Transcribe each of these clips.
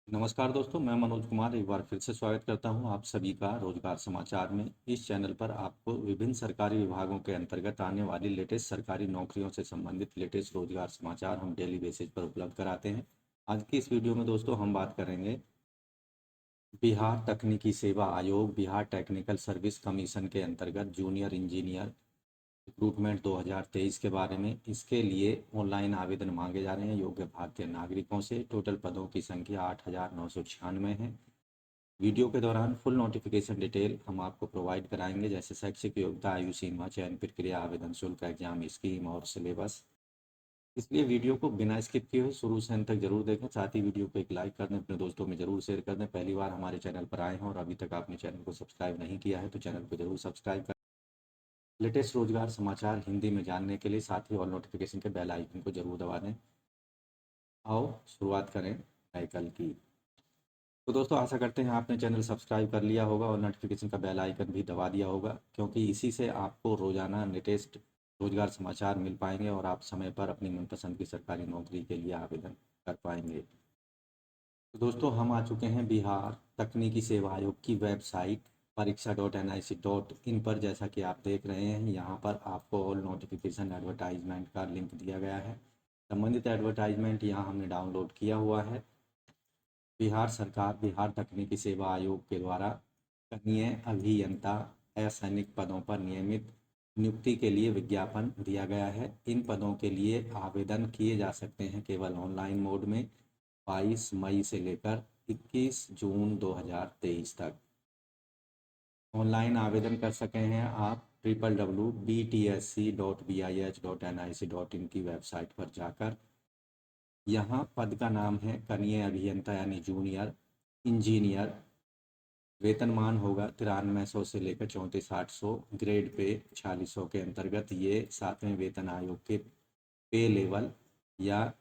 नमस्कार दोस्तों, मैं मनोज कुमार एक बार फिर से स्वागत करता हूं आप सभी का रोजगार समाचार में। इस चैनल पर आपको विभिन्न सरकारी विभागों के अंतर्गत आने वाली लेटेस्ट सरकारी नौकरियों से संबंधित लेटेस्ट रोजगार समाचार हम डेली बेसिस पर उपलब्ध कराते हैं। आज की इस वीडियो में दोस्तों हम बात करेंगे बिहार तकनीकी सेवा आयोग बिहार टेक्निकल सर्विस कमीशन के अंतर्गत जूनियर इंजीनियर रिक्रूटमेंट 2023 के बारे में। इसके लिए ऑनलाइन आवेदन मांगे जा रहे हैं योग्य भारतीय नागरिकों से। टोटल पदों की संख्या 8,996 है। वीडियो के दौरान फुल नोटिफिकेशन डिटेल हम आपको प्रोवाइड कराएंगे, जैसे शैक्षिक योग्यता, आयु सीमा, चयन प्रक्रिया, आवेदन शुल्क, एग्जाम स्कीम और सिलेबस। इसलिए वीडियो को बिना स्किप किए हुए शुरू से अंत तक जरूर देखें। साथ ही वीडियो को एक लाइक कर दें, अपने दोस्तों में जरूर शेयर कर दें। पहली बार हमारे चैनल पर आए हैं और अभी तक आपने चैनल को सब्सक्राइब नहीं किया है तो चैनल को जरूर सब्सक्राइब करें। लेटेस्ट रोजगार समाचार हिंदी में जानने के लिए साथ ही और नोटिफिकेशन के बेल आइकन को जरूर दबा दें। आओ शुरुआत करें नए कल की। तो दोस्तों आशा करते हैं आपने चैनल सब्सक्राइब कर लिया होगा और नोटिफिकेशन का बेल आइकन भी दबा दिया होगा, क्योंकि इसी से आपको रोजाना लेटेस्ट रोजगार समाचार मिल पाएंगे और आप समय पर अपनी मनपसंद की सरकारी नौकरी के लिए आवेदन कर पाएंगे। तो दोस्तों हम आ चुके हैं बिहार तकनीकी सेवा आयोग की वेबसाइट परीक्षा.nic.in पर। जैसा कि आप देख रहे हैं यहाँ पर आपको ऑल नोटिफिकेशन एडवर्टाइजमेंट का लिंक दिया गया है। संबंधित एडवर्टाइजमेंट यहाँ हमने डाउनलोड किया हुआ है। बिहार सरकार बिहार तकनीकी सेवा आयोग के द्वारा कनीय अभियंता असैनिक पदों पर नियमित नियुक्ति के लिए विज्ञापन दिया गया है। इन पदों के लिए आवेदन किए जा सकते हैं केवल ऑनलाइन मोड में 22 मई से लेकर 21 जून 2023 तक। ऑनलाइन आवेदन कर सके हैं आप www.btsc.bih.nic.in की वेबसाइट पर जाकर। यहाँ पद का नाम है कनीय अभियंता यानी जूनियर इंजीनियर। वेतनमान होगा 9300 से लेकर 34,800। ग्रेड पे 4600 के अंतर्गत ये 7वें वेतन आयोग के पे लेवल या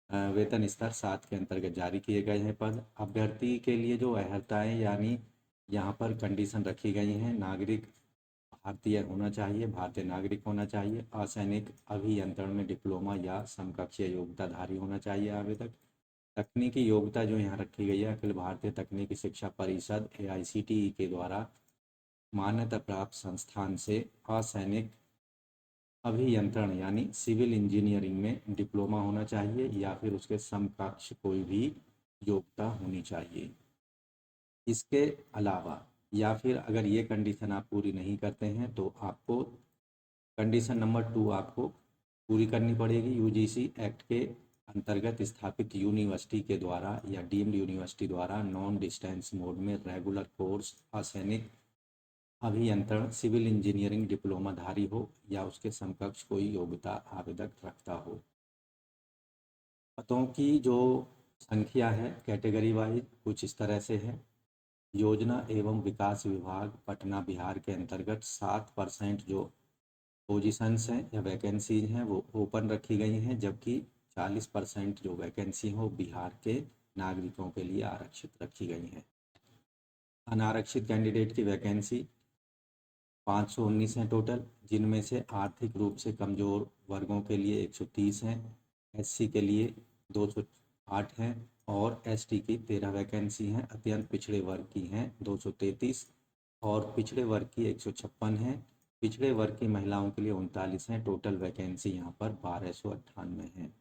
वेतन स्तर 7 के अंतर्गत जारी किए गए हैं पद। अभ्यर्थी के लिए जो अर्हताएँ यानी यहाँ पर कंडीशन रखी गई हैं, नागरिक भारतीय होना चाहिए, भारतीय नागरिक होना चाहिए, असैनिक अभियंत्रण में डिप्लोमा या समकक्षीय योग्यताधारी होना चाहिए आवेदक। तकनीकी योग्यता जो यहाँ रखी गई है, अखिल भारतीय तकनीकी शिक्षा परिषद AICTE के द्वारा मान्यता प्राप्त संस्थान से असैनिक अभियंत्रण यानी सिविल इंजीनियरिंग में डिप्लोमा होना चाहिए या फिर उसके समकक्ष कोई भी योग्यता होनी चाहिए। इसके अलावा या फिर अगर ये कंडीशन आप पूरी नहीं करते हैं तो आपको कंडीशन नंबर 2 आपको पूरी करनी पड़ेगी। UGC एक्ट के अंतर्गत स्थापित यूनिवर्सिटी के द्वारा या डीम्ड यूनिवर्सिटी द्वारा नॉन डिस्टेंस मोड में रेगुलर कोर्स असैनिक अभियंत्रण सिविल इंजीनियरिंग डिप्लोमाधारी हो या उसके समकक्ष कोई योग्यता आवेदक रखता हो। पदों की जो संख्या है कैटेगरी वाइज कुछ इस तरह से है। योजना एवं विकास विभाग पटना बिहार के अंतर्गत 7% जो पोजीशंस हैं या वैकेंसीज हैं वो ओपन रखी गई हैं, जबकि 40% जो वैकेंसी हो बिहार के नागरिकों के लिए आरक्षित रखी गई हैं। अनारक्षित कैंडिडेट की वैकेंसी 519 हैं टोटल, जिनमें से आर्थिक रूप से कमज़ोर वर्गों के लिए 130 हैं, SC के लिए 208 हैं और ST की 13 वैकेंसी हैं। अत्यंत पिछड़े वर्ग की हैं 233 और पिछड़े वर्ग की 156 हैं। पिछड़े वर्ग की महिलाओं के लिए 39 हैं। टोटल वैकेंसी यहाँ पर 1298 हैं।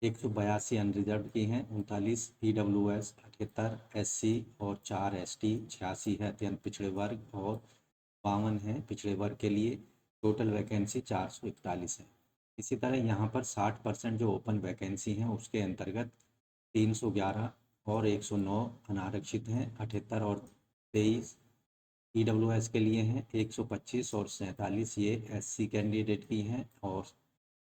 182 अनरिजर्व की हैं, 39 EWS 78 SC और 4 ST 86 है अत्यंत पिछड़े वर्ग और 52 है पिछड़े वर्ग के लिए। टोटल वैकेंसी 441 है। इसी तरह यहाँ पर 60% जो ओपन वैकेंसी हैं उसके अंतर्गत 311 और 109 अनारक्षित हैं। 78 और 23 EWS के लिए हैं। 125 और 47 ये SC कैंडिडेट की हैं और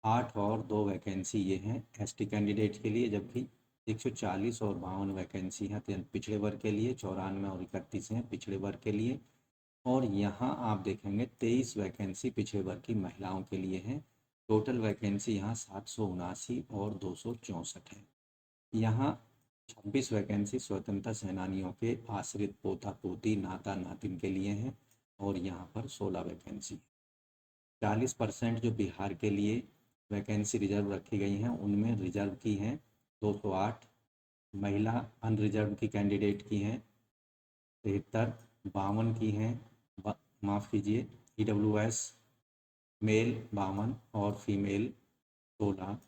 8 और 2 वैकेंसी ये हैं ST कैंडिडेट के लिए, जबकि 140 और 52 वैकेंसी हैं अत्यंत पिछड़े वर्ग के लिए। 94 और 31 हैं पिछड़े वर्ग के लिए। और यहाँ आप देखेंगे 23 वैकेंसी पिछड़े वर्ग की महिलाओं के लिए हैं। टोटल वैकेंसी यहाँ 779 और 264 है। यहाँ 26 वैकेंसी स्वतंत्रता सेनानियों के आश्रित पोता पोती नाता नातिन के लिए हैं और यहाँ पर 16 वैकेंसी। 40% जो बिहार के लिए वैकेंसी रिजर्व रखी गई हैं उनमें रिजर्व की हैं 208 महिला अनरिजर्व की कैंडिडेट की हैं 73, 52 की हैं, माफ़ कीजिए, EWS मेल 52 और फीमेल 16,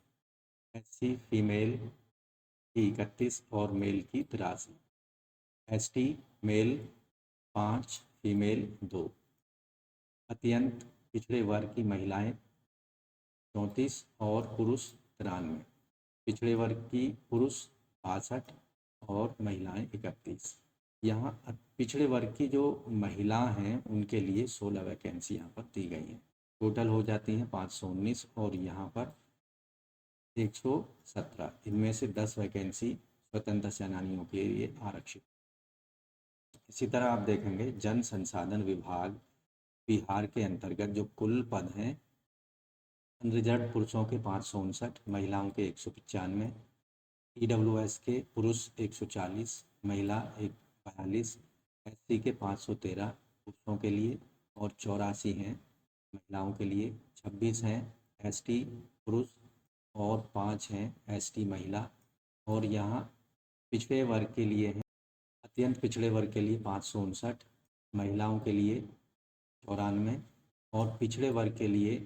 SC फीमेल की 31 और मेल की 83, ST मेल 5, फीमेल 2, अत्यंत पिछड़े वर्ग की महिलाएं 34 और पुरुष 93, पिछड़े वर्ग की पुरुष 62 और महिलाएं 31। यहाँ पिछड़े वर्ग की जो महिला हैं उनके लिए 16 वैकेंसी यहाँ पर दी गई हैं। टोटल हो जाती हैं 519 और यहाँ पर 117। इनमें से 10 वैकेंसी स्वतंत्रता सेनानियों के लिए आरक्षित। इसी तरह आप देखेंगे जन संसाधन विभाग बिहार के अंतर्गत जो कुल पद हैं, अनरिजर्व पुरुषों के 559, महिलाओं के 195, EWS के पुरुष 140, महिला 42, SC के 513 पुरुषों के लिए और 84 हैं महिलाओं के लिए, 26 हैं ST पुरुष और 5 हैं ST महिला। और यहाँ पिछड़े वर्ग के लिए हैं, अत्यंत पिछड़े वर्ग के लिए 559, महिलाओं के लिए 94 और पिछड़े वर्ग के लिए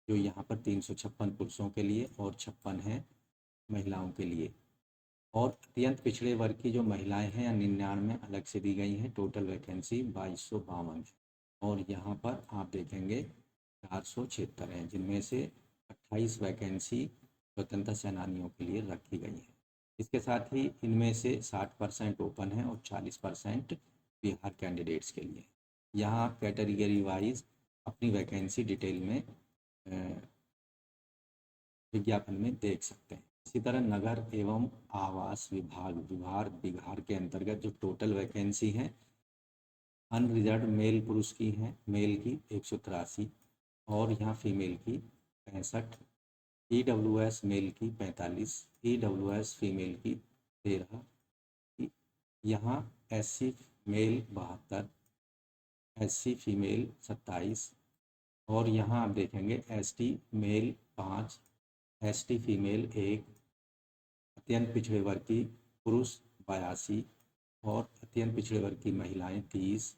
जो यहाँ पर 356 पुरुषों के लिए और 56 हैं महिलाओं के लिए। और अत्यंत पिछड़े वर्ग की जो महिलाएं हैं 99 अलग से दी गई हैं। टोटल वैकेंसी 2252 है और यहाँ पर आप देखेंगे 476 हैं, जिनमें से 28 वैकेंसी स्वतंत्रता सेनानियों के लिए रखी गई है। इसके साथ ही इनमें से 60% ओपन है और 40% बिहार कैंडिडेट्स के लिए। यहाँ आप कैटेगरी वाइज अपनी वैकेंसी डिटेल में विज्ञापन में देख सकते हैं। इसी तरह नगर एवं आवास विभाग बिहार के अंतर्गत जो टोटल वैकेंसी है अनरिजर्व मेल पुरुष की हैं, मेल की 183 और यहाँ फीमेल की 65, EWS मेल की 45, EWS फीमेल की 13, यहाँ SC मेल 72, SC फीमेल 27 और यहाँ आप देखेंगे ST मेल 5, ST फीमेल 1, अत्यंत पिछड़े वर्ग की पुरुष 82 और अत्यंत पिछड़े वर्ग की महिलाएं 30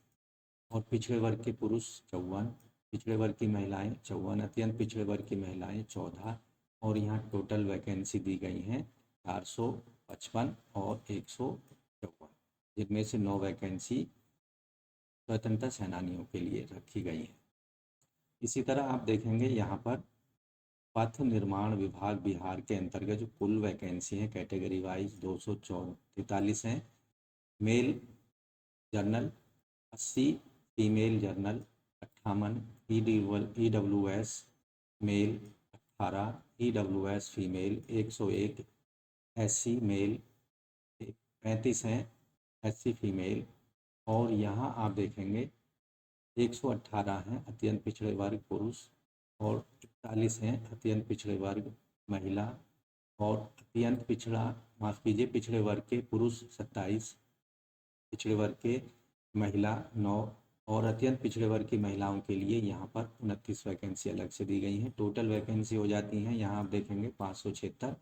और पिछड़े वर्ग के पुरुष 54, पिछड़े वर्ग की महिलाएं 54, अत्यंत पिछड़े वर्ग की महिलाएं 14 और यहाँ टोटल वैकेंसी दी गई हैं 455 और 154, जिनमें से 9 वैकेंसी स्वतंत्रता सेनानियों के लिए रखी गई हैं। इसी तरह आप देखेंगे यहाँ पर पथ निर्माण विभाग बिहार के अंतर्गत जो कुल वैकेंसी है कैटेगरी वाइज 243 हैं। Male general 80, female general 58, EWS male 18, EWS female 101, SC male 35 हैं, SC फीमेल और यहाँ आप देखेंगे 118 हैं अत्यंत पिछड़े वर्ग पुरुष और 41 हैं अत्यंत पिछड़े वर्ग महिला और अत्यंत पिछड़े वर्ग के पुरुष 27, पिछड़े वर्ग के महिला 9 और अत्यंत पिछड़े वर्ग की महिलाओं के लिए यहाँ पर 29 वैकेंसी अलग से दी गई हैं। टोटल वैकेंसी हो जाती हैं यहाँ आप देखेंगे 576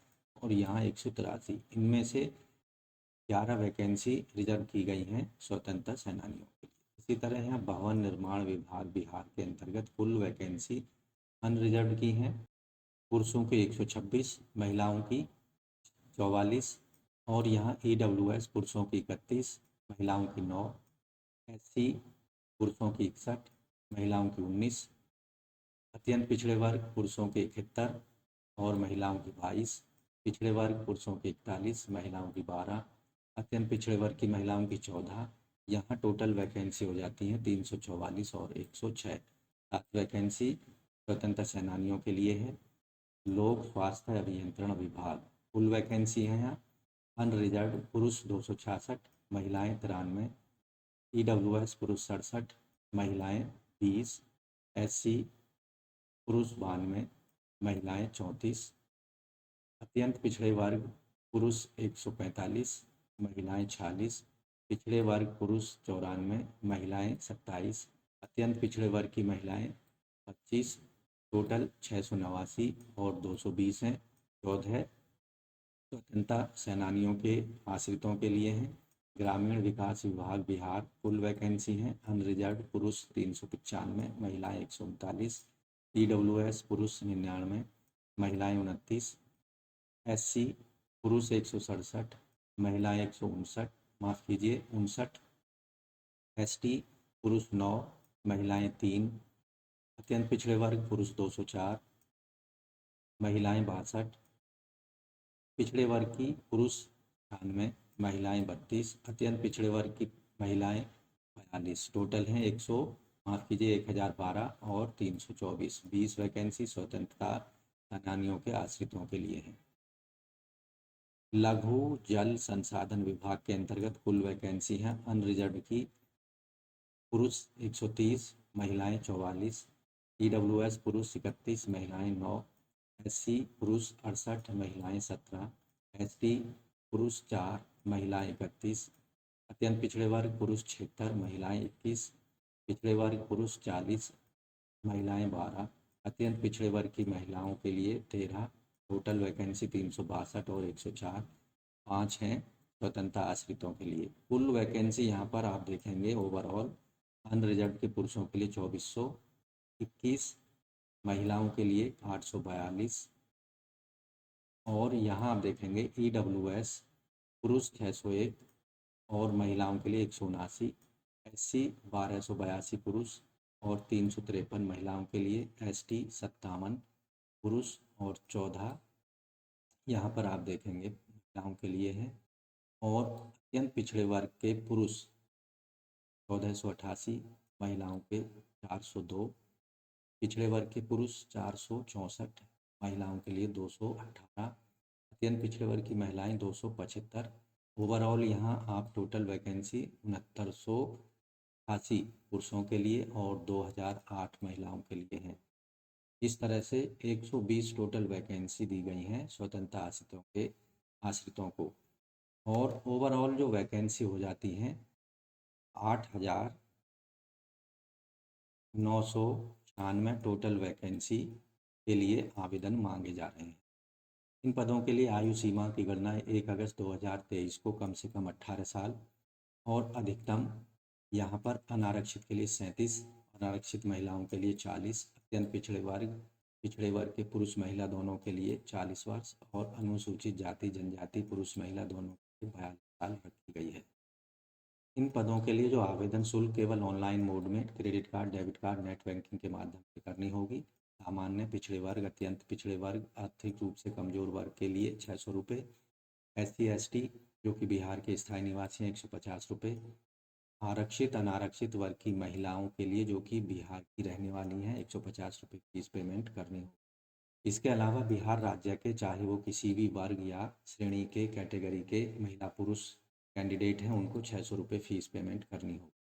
और यहाँ 183। इनमें से 11 वैकेंसी रिजर्व की गई हैं स्वतंत्रता सेनानियों के लिए। इसी तरह यहाँ भवन निर्माण विभाग बिहार के अंतर्गत कुल वैकेंसी अनरिजर्व की हैं, पुरुषों की 126, महिलाओं की 44 और यहाँ EWS पुरुषों की 31, महिलाओं की 9, SC पुरुषों की 61, महिलाओं की 19, अत्यंत पिछड़े वर्ग पुरुषों के 71 और महिलाओं की 22, पिछड़े वर्ग पुरुषों की 41, महिलाओं की 12, अत्यंत पिछड़े वर्ग की महिलाओं की 14। यहाँ टोटल वैकेंसी हो जाती है 344 और 106। 7 वैकेंसी स्वतंत्रता सेनानियों के लिए है। लोक स्वास्थ्य अभियंत्रण विभाग कुल वैकेंसी है यहाँ अनरिजर्व पुरुष 266, महिलाएं 93, EWS पुरुष 67, महिलाएं 20, SC पुरुष 92, महिलाएं 34, अत्यंत पिछड़े वर्ग पुरुष 145, महिलाएं 46, पिछड़े वर्ग पुरुष 94, महिलाएं 27, अत्यंत पिछड़े वर्ग की महिलाएं 25, टोटल 689 और 220 हैं। 14 स्वतंत्रता सेनानियों के आश्रितों के लिए हैं। ग्रामीण विकास विभाग बिहार, कुल वैकेंसी हैं अनरिजर्व पुरुष 395, महिलाएं 139, EWS पुरुष 99, महिलाएं 29, SC पुरुष 167, महिलाएं 159, माफ़ कीजिए 59, ST पुरुष 9, महिलाएं 3, अत्यंत पिछड़े वर्ग पुरुष 204, महिलाएं 62, पिछड़े वर्ग की पुरुष 98, महिलाएं 32, अत्यंत पिछड़े वर्ग की महिलाएं 42। टोटल हैं 100, माफ़ कीजिए 1012 और 324। 20 वैकेंसी स्वतंत्रता सेनानियों के आश्रितों के लिए हैं। लघु जल संसाधन विभाग के अंतर्गत कुल वैकेंसी है अनरिजर्व की पुरुष 130, महिलाएं 44, EWS पुरुष 31, महिलाएं 9, SC पुरुष 68, महिलाएं 17, ST पुरुष 4, महिलाएं 31, अत्यंत पिछड़े वर्ग पुरुष 76, महिलाएं 21, पिछड़े वर्ग पुरुष 40, महिलाएं 12, अत्यंत पिछड़े वर्ग की महिलाओं के लिए 13। टोटल वैकेंसी 362 और 104। 5 हैं स्वतंत्रता आश्रितों के लिए। कुल वैकेंसी यहाँ पर आप देखेंगे ओवरऑल अनरिजर्व के पुरुषों के लिए 2421, महिलाओं के लिए 842 और यहाँ आप देखेंगे EWS पुरुष 601 और महिलाओं के लिए 179, SC 1282 पुरुष और 353 महिलाओं के लिए, ST 57 पुरुष और 14 यहाँ पर आप देखेंगे महिलाओं के लिए है और अत्यंत पिछड़े वर्ग के पुरुष 1488, महिलाओं के 402, पिछड़े वर्ग के पुरुष 464, महिलाओं के लिए 218, अत्यंत पिछड़े वर्ग की महिलाएं 275। ओवरऑल यहाँ आप टोटल वैकेंसी 6988 पुरुषों के लिए और 2008 महिलाओं के लिए हैं। इस तरह से 120 टोटल वैकेंसी दी गई हैं स्वतंत्रता आश्रितों को और ओवरऑल जो वैकेंसी हो जाती हैं 8996 टोटल वैकेंसी के लिए आवेदन मांगे जा रहे हैं। इन पदों के लिए आयु सीमा की गणना 1 अगस्त 2023 को कम से कम 18 साल और अधिकतम यहाँ पर अनारक्षित के लिए 37, अनारक्षित महिलाओं के लिए 40, अत्यंत पिछड़े वर्ग के पुरुष महिला दोनों के लिए 40 वर्ष और अनुसूचित जाति जनजाति पुरुष महिला दोनों के लिए 42 साल रखी गई है। इन पदों के लिए जो आवेदन शुल्क केवल ऑनलाइन मोड में credit card, debit card, net banking के माध्यम से करनी होगी। सामान्य पिछड़े वर्ग, अत्यंत पिछड़े वर्ग, आर्थिक रूप से कमजोर वर्ग के लिए 600 रुपये, SC ST जो कि बिहार के स्थायी निवासी हैं 150 रुपये, आरक्षित अनारक्षित वर्ग की महिलाओं के लिए जो कि बिहार की रहने वाली हैं 150 रुपये फीस पेमेंट करनी हो। इसके अलावा बिहार राज्य के चाहे वो किसी भी वर्ग या श्रेणी के कैटेगरी के महिला पुरुष कैंडिडेट हैं उनको 600 रुपये फीस पेमेंट करनी होगी।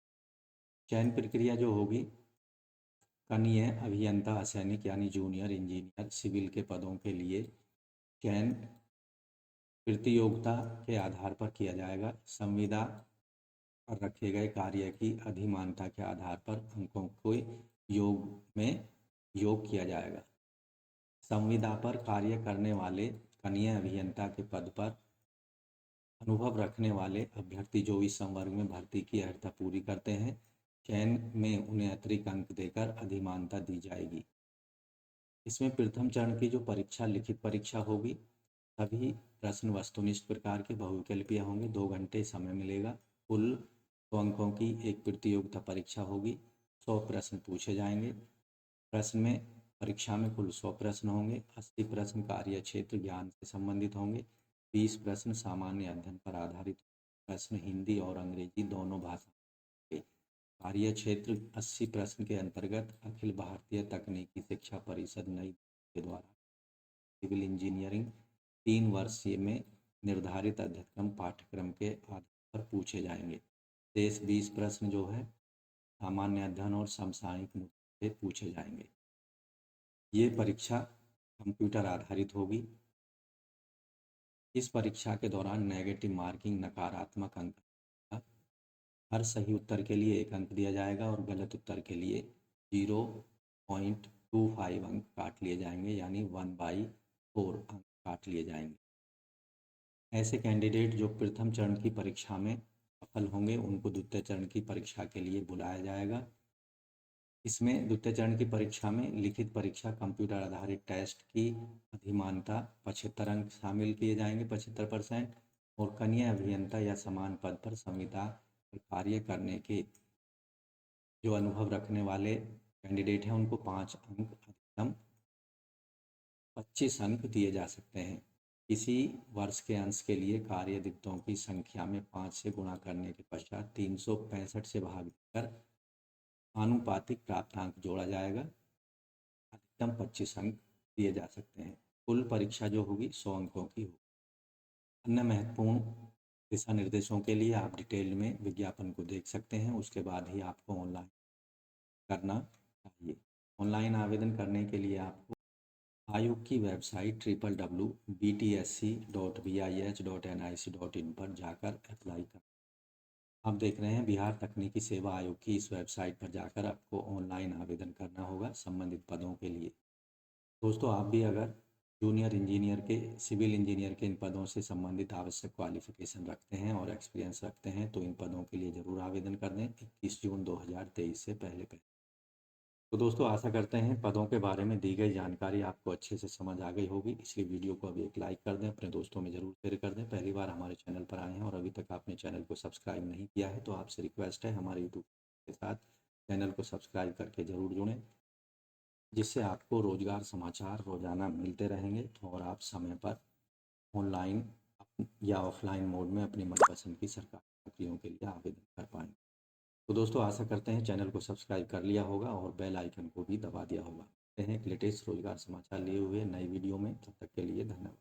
चयन प्रक्रिया जो होगी कनीय अभियंता असैनिक यानी जूनियर इंजीनियर सिविल के पदों के लिए चयन प्रतियोगिता के आधार पर किया जाएगा। संविदा पर रखे गए कार्य की अधिमानता के आधार पर अंकों को योग किया जाएगा। संविदा पर कार्य करने वाले कनीय अभियंता के पद पर अनुभव रखने वाले अभ्यर्थी जो इस संवर्ग में भर्ती की अर्हता पूरी करते हैं चयन में उन्हें अतिरिक्त अंक देकर अधिमानता दी जाएगी। इसमें प्रथम चरण की जो परीक्षा लिखित परीक्षा होगी सभी प्रश्न वस्तुनिष्ठ प्रकार के बहुविकल्पीय होंगे। 2 घंटे समय मिलेगा। कुल 100 अंकों की एक प्रतियोगिता परीक्षा होगी। 100 प्रश्न पूछे जाएंगे। प्रश्न में परीक्षा में कुल 100 प्रश्न होंगे। 80 प्रश्न कार्य क्षेत्र ज्ञान से संबंधित होंगे। 20 प्रश्न सामान्य अध्ययन पर आधारित प्रश्न हिंदी और अंग्रेजी दोनों भाषा के। कार्य क्षेत्र 80 प्रश्न के अंतर्गत अखिल भारतीय तकनीकी शिक्षा परिषद नई दिल्ली के द्वारा सिविल इंजीनियरिंग 3 वर्षीय में निर्धारित अध्ययन पाठ्यक्रम के आधार पर पूछे जाएंगे। शेष 20 प्रश्न जो है सामान्य अध्ययन और समसामयिक मुद्दे से पूछे जाएंगे। ये परीक्षा कंप्यूटर आधारित होगी। इस परीक्षा के दौरान नेगेटिव मार्किंग नकारात्मक अंक, हर सही उत्तर के लिए 1 अंक दिया जाएगा और गलत उत्तर के लिए 0.25 अंक काट लिए जाएंगे यानी 1/4 अंक काट लिए जाएंगे। ऐसे कैंडिडेट जो प्रथम चरण की परीक्षा में सफल होंगे उनको द्वितीय चरण की परीक्षा के लिए बुलाया जाएगा। इसमें द्वितीय चरण की परीक्षा में लिखित परीक्षा, कंप्यूटर आधारित टेस्ट की अधिमानता 75 अंक शामिल किए जाएंगे, 75%। और कनीय अभियंता या समान पद पर संविदा पर कार्य करने के जो अनुभव रखने वाले कैंडिडेट हैं उनको 5 अंक, अधिकतम 25 अंक दिए जा सकते हैं। किसी वर्ष के अंश के लिए कार्य दिवसों की संख्या में 5 से गुणा करने के पश्चात 365 से भाग देकर आनुपातिक प्राप्तांक जोड़ा जाएगा। अधिकतम 25 अंक दिए जा सकते हैं। कुल परीक्षा जो होगी 100 अंकों की होगी। अन्य महत्वपूर्ण दिशा निर्देशों के लिए आप डिटेल में विज्ञापन को देख सकते हैं, उसके बाद ही आपको ऑनलाइन करना चाहिए। ऑनलाइन आवेदन करने के लिए आपको आयोग की वेबसाइट www.btsc.bis.nic.in पर जाकर अप्लाई कर। आप देख रहे हैं बिहार तकनीकी सेवा आयोग की इस वेबसाइट पर जाकर आपको ऑनलाइन आवेदन करना होगा संबंधित पदों के लिए। दोस्तों, आप भी अगर जूनियर इंजीनियर के, सिविल इंजीनियर के इन पदों से संबंधित आवश्यक क्वालिफिकेशन रखते हैं और एक्सपीरियंस रखते हैं तो इन पदों के लिए ज़रूर आवेदन कर दें 21 जून 2023 से पहले। तो दोस्तों, आशा करते हैं पदों के बारे में दी गई जानकारी आपको अच्छे से समझ आ गई होगी, इसलिए वीडियो को अभी एक लाइक कर दें, अपने दोस्तों में ज़रूर शेयर कर दें। पहली बार हमारे चैनल पर आए हैं और अभी तक आपने चैनल को सब्सक्राइब नहीं किया है तो आपसे रिक्वेस्ट है हमारे यूट्यूब के साथ चैनल को सब्सक्राइब करके ज़रूर जुड़ें, जिससे आपको रोज़गार समाचार रोज़ाना मिलते रहेंगे और आप समय पर ऑनलाइन या ऑफलाइन मोड में अपनी मनपसंद की सरकारी नौकरियों के लिए आवेदन कर पाएंगे। तो दोस्तों, आशा करते हैं चैनल को सब्सक्राइब कर लिया होगा और बेल आइकन को भी दबा दिया होगा। मिलते हैं एक लेटेस्ट रोजगार समाचार लिए हुए नई वीडियो में, तब तक के लिए धन्यवाद।